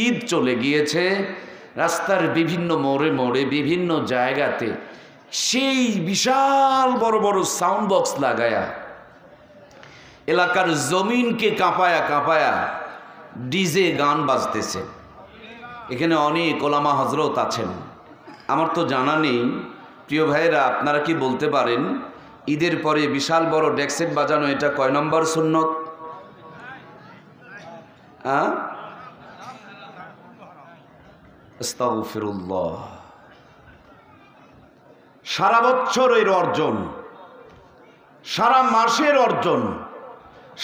ঈদ চলে গিয়েছে, রাস্তার বিভিন্ন মোড়ে মোড়ে বিভিন্ন জায়গাতে সেই বিশাল বড় বড় সাউন্ড বক্স লাগায়া এলাকার জমিনকে কাঁপায়া কাঁপায়া ডিজে গান বাজতেছে। এখানে অনেক ওলামা হজরত আছেন, আমার তো জানা নেই। প্রিয় ভাইয়েরা, আপনারা কি বলতে পারেন ঈদের পরে বিশাল বড় ডেকসেট বাজানো এটা কয় নম্বর সুন্নত? আস্তাগফিরুল্লাহ। সারা বছরের অর্জন, সারা মাসের অর্জন,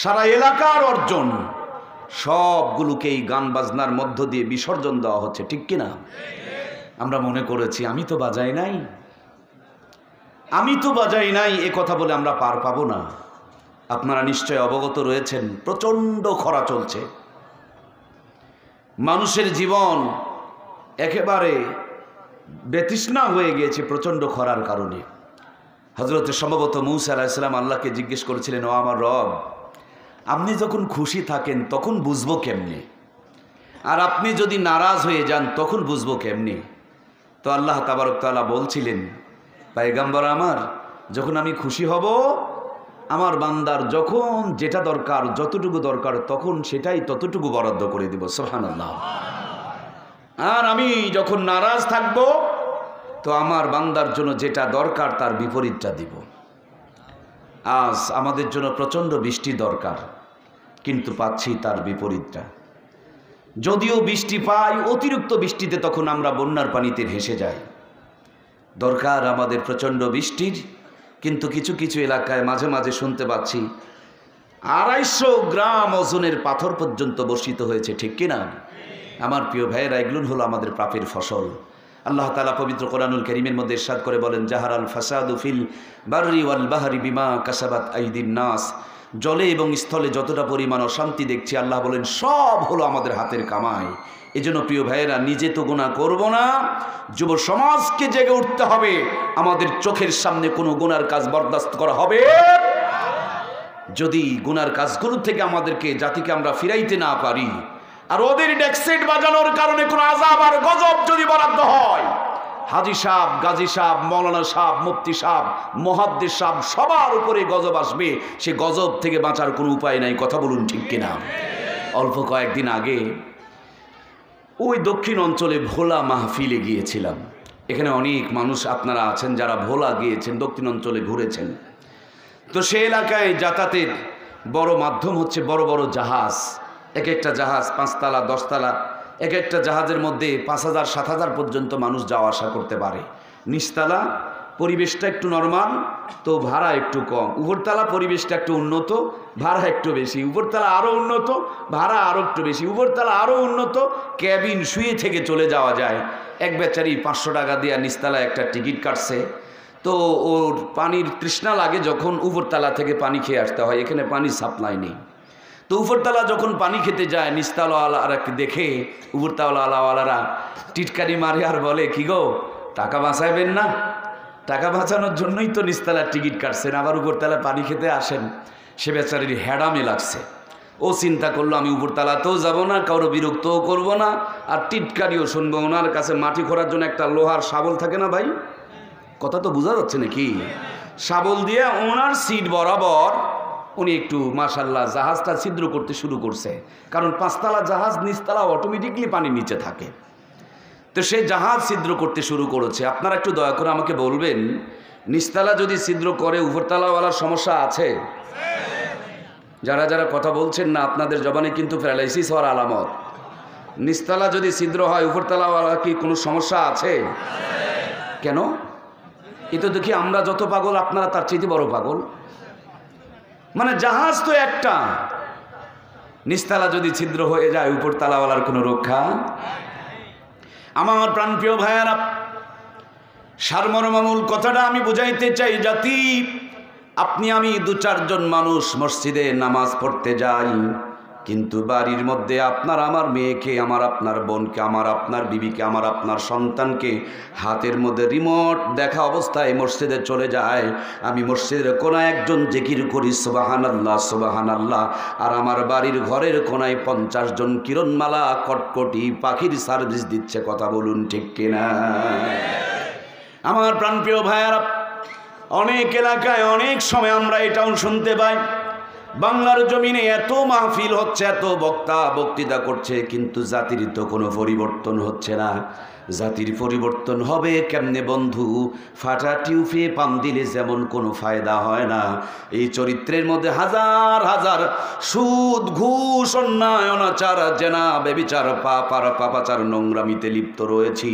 সারা এলাকার অর্জন সবগুলোকে এই গান বাজনার মধ্য দিয়ে বিসর্জন দেওয়া হচ্ছে, ঠিক কিনা? আমরা মনে করেছি আমি তো বাজাই নাই, আমি তো বাজাই নাই, এ কথা বলে আমরা পার পাবো না। আপনারা নিশ্চয় অবগত রয়েছেন প্রচণ্ড খরা চলছে, মানুষের জীবন একেবারে বেতৃষ্ণা হয়ে গিয়েছে প্রচণ্ড খরার কারণে। হযরত সম্ভবত মূসা আলাইহিস সালাম আল্লাহকে জিজ্ঞেস করেছিলেন, ও আমার রব, আপনি যখন খুশি থাকেন তখন বুঝবো কেমনে, আর আপনি যদি নারাজ হয়ে যান তখন বুঝবো কেমনে? তো আল্লাহ তাবারক তাআলা বলছিলেন, পয়গম্বর আমার, যখন আমি খুশি হব আমার বান্দার যখন যেটা দরকার, যতটুকু দরকার তখন সেটাই ততটুকু বরাদ্দ করে দিব, সুবহানাল্লাহ। আর আমি যখন নারাজ থাকব তো আমার বান্দার জন্য যেটা দরকার তার বিপরীতটা দিব। আজ আমাদের জন্য প্রচণ্ড বৃষ্টি দরকার, কিন্তু পাচ্ছি তার বিপরীতটা। যদিও বৃষ্টি পাই, অতিরিক্ত বৃষ্টিতে তখন আমরা বন্যার পানিতে ভেসে যাই। দরকার আমাদের প্রচণ্ড বৃষ্টির, কিন্তু কিছু কিছু এলাকায় মাঝে মাঝে শুনতে পাচ্ছি 250 গ্রাম ওজনের পাথর পর্যন্ত বর্ষিত হয়েছে, ঠিক কিনা? আমার প্রিয় ভাইয়েরা, এগুলো হলো আমাদের পাপের ফসল। আল্লাহ তাআলা পবিত্র কোরআনুল কারীমের মধ্যে ইরশাদ করে বলেন, জাহারাল ফাসাদু ফিল বাররি ওয়াল বাহরি বিমা কাসাবাত আইদিন নাস। জলে এবং স্থলে যতটা পরিমাণ অশান্তি দেখছি, আল্লাহ বলেন সব হলো আমাদের হাতের কামাই। এজন্য প্রিয় ভাইয়েরা, নিজে তো গুনাহ করব না, যুব সমাজকে জেগে উঠতে হবে। আমাদের চোখের সামনে কোনো গুনার কাজ বরদাস্ত করা হবে। যদি গুনার কাজগুলো থেকে আমাদেরকে, জাতিকে আমরা ফিরাইতে না পারি, আর ওদের ডেকসেট বাজানোর কারণে কোনো আযাব আর গজব যদি বরাদ্দ হয়, হাজী সাহেব, গাজী সাহেব, মৌলানা সাহেব, মুফতি সাহেব, মুহাদ্দিস সাহেব, সবার উপরে গজব আসবে। সে গজব থেকে বাঁচার কোনো উপায় নাই। কথা বলুন, ঠিক কিনা? অল্প কয়েকদিন আগে ওই দক্ষিণ অঞ্চলে ভোলা মাহফিলে গিয়েছিলাম। এখানে অনেক মানুষ আপনারা আছেন যারা ভোলা গিয়েছেন, দক্ষিণ অঞ্চলে ঘুরেছেন। তো সে এলাকায় যাতায়াতের বড় মাধ্যম হচ্ছে বড় বড় জাহাজ। এক একটা জাহাজ 5 তলা 10 তলা, এক একটা জাহাজের মধ্যে 5000-7000 পর্যন্ত মানুষ যাওয়া আসা করতে পারে। নিচতলা পরিবেশটা একটু নরমাল, তো ভাড়া একটু কম। উপরতলা পরিবেশটা একটু উন্নত, ভাড়া একটু বেশি। উপরতলা আরও উন্নত, ভাড়া আরও একটু বেশি। উপরতলা আরও উন্নত, ক্যাবিন শুয়ে থেকে চলে যাওয়া যায়। এক বেচারি 500 টাকা দিয়ে নিচতলা একটা টিকিট কাটছে। তো ওর পানির তৃষ্ণা লাগে যখন উপরতলা থেকে পানি খেয়ে আসতে হয়, এখানে পানির সাপ্লাই নেই। তো উপরতলা যখন পানি খেতে যায়, নিচতলাওয়ালারা দেখে উপরতলাওয়ালারা টিটকারি মারে আর বলে, কি গো, টাকা বাঁচাইবেন না? টাকা বাঁচানোর জন্যই তো নিচতলার টিকিট কাটছেন, আবার উপরতলা পানি খেতে আসেন। সে বেচারির হ্যাডামে লাগছে। ও চিন্তা করলো, আমি উপরতলাতেও যাব না, কারো বিরক্তও করব না, আর টিটকারিও শুনবো। ওনার কাছে মাটি খোঁড়ার জন্য একটা লোহার শাবল থাকে না ভাই, কথা তো বোঝা যাচ্ছে নাকি? শাবল দিয়ে ওনার সিট বরাবর উনি একটু মাশাআল্লাহ জাহাজটা ছিদ্র করতে শুরু করছে। কারণ 5 তলা জাহাজ, নিচতলা অটোমেটিকলি পানির নিচে থাকে। তো সে জাহাজ ছিদ্র করতে শুরু করেছে। আপনারা একটু দয়া করে আমাকে বলবেন, নিচতলা যদি ছিদ্র করে উপরতলাওয়ালার সমস্যা আছে? যারা যারা কথা বলছেন না, আপনাদের জবানে কিন্তু প্যারালাইসিস হওয়ার আলামত। নিচতলা যদি ছিদ্র হয়, উপরতলাওয়ালা কি কোনো সমস্যা আছে? কেন? এ তো দেখি আমরা যত পাগল, আপনারা তার চাইতে বড় পাগল। মানে জাহাজ তো একটা, নিচতলা যদি ছিদ্র হয়ে যায়, উপরতলাওয়ালার কোনো রক্ষা। আমার প্রাণপ্রিয় ভাইয়ারা, সারমর্মমূল কথাটা আমি বুঝাইতে চাই, জাতি আপনি আমি 2-4 জন মানুষ মসজিদে নামাজ পড়তে যাই, কিন্তু বাড়ির মধ্যে আপনার আমার মেয়েকে, আমার আপনার বোনকে, আমার আপনার বিবিকে, আমার আপনার সন্তানকে হাতের মধ্যে রিমোট দেখা অবস্থায় মসজিদে চলে যায়। আমি মসজিদের কোনায় একজন জিকির করি সুবহানাল্লাহ সুবহানাল্লাহ, আর আমার বাড়ির ঘরের কোনায় 50 জন কিরণমালা কটকটি পাখির সার্ভিস দিচ্ছে। কথা বলুন ঠিক কিনা? আমার প্রাণপ্রিয় ভাইয়ারা, অনেক এলাকায় অনেক সময় আমরা এটাও শুনতে পাই, বাংলার জমিনে এত মাহফিল হচ্ছে, এত বক্তা বক্তৃতা করছে, কিন্তু জাতির তো কোনো পরিবর্তন হচ্ছে না। জাতির পরিবর্তন হবে কেমনে বন্ধু? ফাটা টিউফে পাম দিলে যেমন কোনো ফায়দা হয় না, এই চরিত্রের মধ্যে হাজার হাজার সুদ, ঘুষ, অন্যায়, অনাচার, জেনা, বেবিচার, পাপাচার, নোংরামিতে লিপ্ত রয়েছি।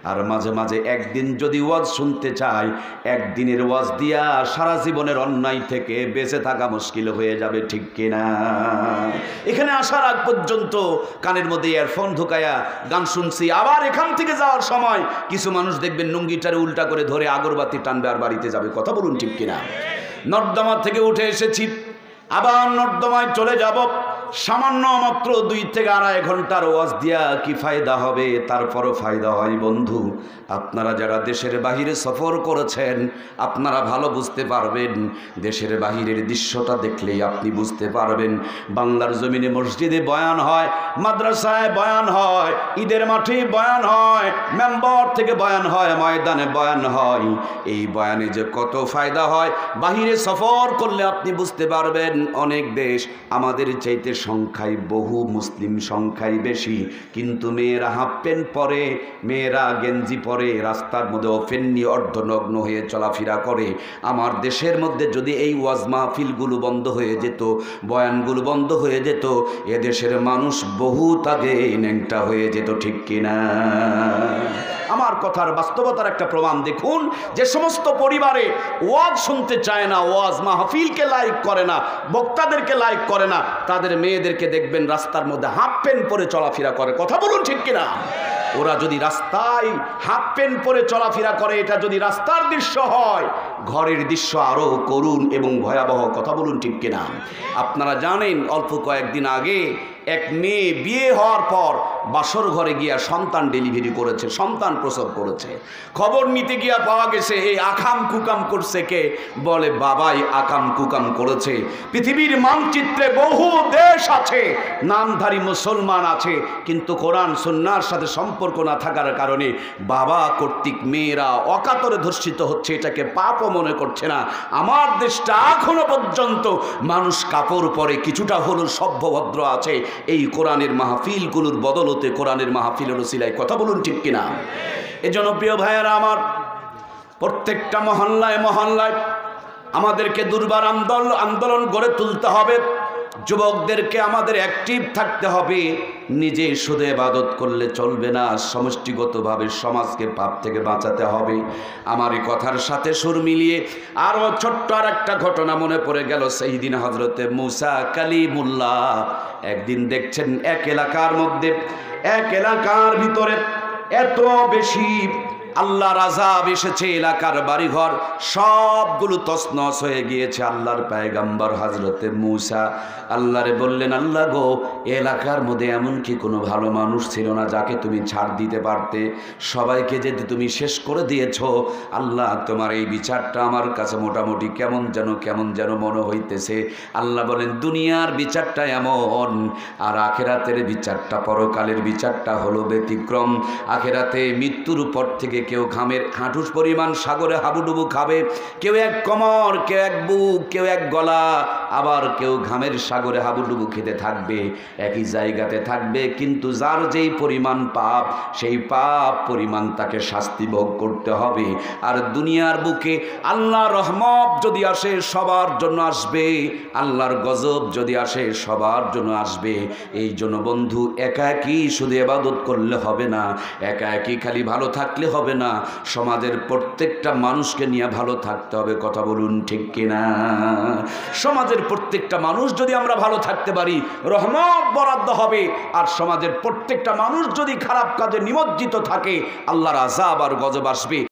আর মাঝে মাঝে একদিন যদি ওয়াজ শুনতে চাই, একদিনের ওয়াজ দিয়া সারা জীবনের অন্যায় থেকে বেঁচে থাকা মুশকিল হয়ে যাবে। ঠিক কিনা? এখানে আসার আগ পর্যন্ত কানের মধ্যে ইয়ারফোন ঢুকায়া গান শুনছি, আবার এখান থেকে যাওয়ার সময় কিছু মানুষ দেখবেন লুঙ্গিটারে উল্টা করে ধরে আগরবাতি টানবে আর বাড়িতে যাবে। কথা বলুন ঠিক কিনা? নর্দমা থেকে উঠে এসেছি, আবার নর্দমায় চলে যাব। সামান্য মাত্র 2 থেকে 2.5 ঘন্টার ওয়াজ দিয়া কি ফায়দা হবে? তারপরও ফায়দা হয় বন্ধু। আপনারা যারা দেশের বাহিরে সফর করেছেন, আপনারা ভালো বুঝতে পারবেন। দেশের বাহিরের দৃশ্যটা দেখলেই আপনি বুঝতে পারবেন। বাংলার জমিনে মসজিদে বয়ান হয়, মাদ্রাসায় বয়ান হয়, ঈদের মাঠে বয়ান হয়, মেম্বার থেকে বয়ান হয়, ময়দানে বয়ান হয়। এই বয়ানে যে কত ফায়দা হয়, বাহিরে সফর করলে আপনি বুঝতে পারবেন। অনেক দেশ আমাদের চাইতে সংখ্যায় বহু মুসলিম সংখ্যায় বেশি, কিন্তু মেয়েরা হাফ প্যান্ট পরে, মেয়েরা গেঞ্জি পরে, রাস্তার মধ্যে ওপেন নিয়ে অর্ধনগ্ন হয়ে চলাফেরা করে। আমার দেশের মধ্যে যদি এই ওয়াজ মাহফিলগুলো বন্ধ হয়ে যেত, বয়ানগুলো বন্ধ হয়ে যেত, এদেশের মানুষ বহুত আগে ন্যাংটা হয়ে যেত। ঠিক কিনা? আমার কথার বাস্তবতার একটা প্রমাণ দেখুন। যে সমস্ত পরিবারে ওয়াজ শুনতে চায় না, ওয়াজ মাহফিলকে লাইক করে না, বক্তাদেরকে লাইক করে না, তাদের মেয়েদেরকে দেখবেন রাস্তার মধ্যে হাফ প্যান্ট পরে চলাফেরা করে। কথা বলুন ঠিক কিনা? ওরা যদি রাস্তায় হাফ প্যান্ট পরে চলাফেরা করে, এটা যদি রাস্তার দৃশ্য হয়, ঘরের দৃশ্য আরো করুণ এবং ভয়াবহ। কথা বলুন ঠিক কিনা? আপনারা জানেন, অল্প কয়েকদিন আগে এক মেয়ে বিয়ে হওয়ার পর বাসর ঘরে গিয়া সন্তান ডেলিভারি করেছে, সন্তান প্রসব করেছে। খবর নিতে গিয়া পাওয়া গেছে এই আকাম কুকাম করছে কে? বলে বাবাই আকাম কুকাম করেছে। পৃথিবীর মানচিত্রে বহু দেশ আছে, নামধারী মুসলমান আছে, কিন্তু কোরআন সুন্নাহর সাথে সম্পর্ক না থাকার কারণে বাবা কর্তৃক মেয়েরা অকাতরে ধর্ষিত হচ্ছে, এটাকে পাপও মনে করছে না। আমার দেশটা এখনো পর্যন্ত মানুষ কাপড় পরে কিছুটা হলো সভ্যভদ্র আছে, এই কোরআনের মাহফিলগুলোর বদলতে, কোরআনের মাহফিলের ওসিলায়। কথা বলুন ঠিক কিনা? এজন্য প্রিয় ভাইয়েরা আমার, প্রত্যেকটা মহল্লায় মহল্লায় আমাদেরকে দুর্বার আন্দোলন গড়ে তুলতে হবে। যুবকদেরকে আমাদের অ্যাক্টিভ থাকতে হবে। নিজে শুধু ইবাদত করলে চলবে না, সমষ্টিগতভাবে সমাজকে পাপ থেকে বাঁচাতে হবে। আমার এই কথার সাথে সুর মিলিয়ে আরও ছোট্ট আর একটা ঘটনা মনে পড়ে গেল। সেইদিন হজরতে মুসা কালিমুল্লাহ একদিন দেখছেন এক এলাকার মধ্যে, এক এলাকার ভিতরে এত বেশি আল্লাহর আযাব এসেছে, এলাকার বাড়িঘর সবগুলো তছনছ হয়ে গিয়েছে। আল্লাহর পয়গম্বর হযরতে মূসা আল্লাহরে বললেন, আল্লাহ গো, এলাকার মধ্যে এমন কি কোনো ভালো মানুষ ছিল না যাকে তুমি ছাড় দিতে পারতে? সবাইকে যদি তুমি শেষ করে দিয়েছো, আল্লাহ তোমার এই বিচারটা আমার কাছে মোটামুটি কেমন যেন মনে হইতেছে। আল্লাহ বলেন, দুনিয়ার বিচারটা এমন, আর আখেরাতের বিচারটা, পরকালের বিচারটা হলো ব্যতিক্রম। আখেরাতে মৃত্যুর পর থেকে কেউ ঘামের হাঁটুস পরিমাণ সাগরে হাবুডুবু খাবে, কেউ এক কোমর, কেউ এক বুক, কেউ এক গলা, আবার কেউ ঘামের সাগরে হাবুডুবু খেতে থাকবে, একই জায়গাতে থাকবে। কিন্তু যার যেই পরিমাণ পাপ, সেই পাপ পরিমাণ তাকে শাস্তি ভোগ করতে হবে। আর দুনিয়ার বুকে আল্লাহর রহমত যদি আসে সবার জন্য আসবে, আল্লাহর গজব যদি আসে সবার জন্য আসবে। এই জন্য বন্ধু, একা একই শুধু ইবাদত করলে হবে না, একা একই খালি ভালো থাকলে হবে না, সমাজের প্রত্যেকটা মানুষকে নিয়ে ভালো থাকতে হবে। কথা বলুন ঠিক কিনা? সমাজের প্রত্যেকটা মানুষ যদি আমরা ভালো থাকতে পারি, রহমত বরাদ্দ হবে। আর সমাজের প্রত্যেকটা মানুষ যদি খারাপ কাজে নিমজ্জিত থাকে, আল্লাহর আযাব আর গজব আসবে।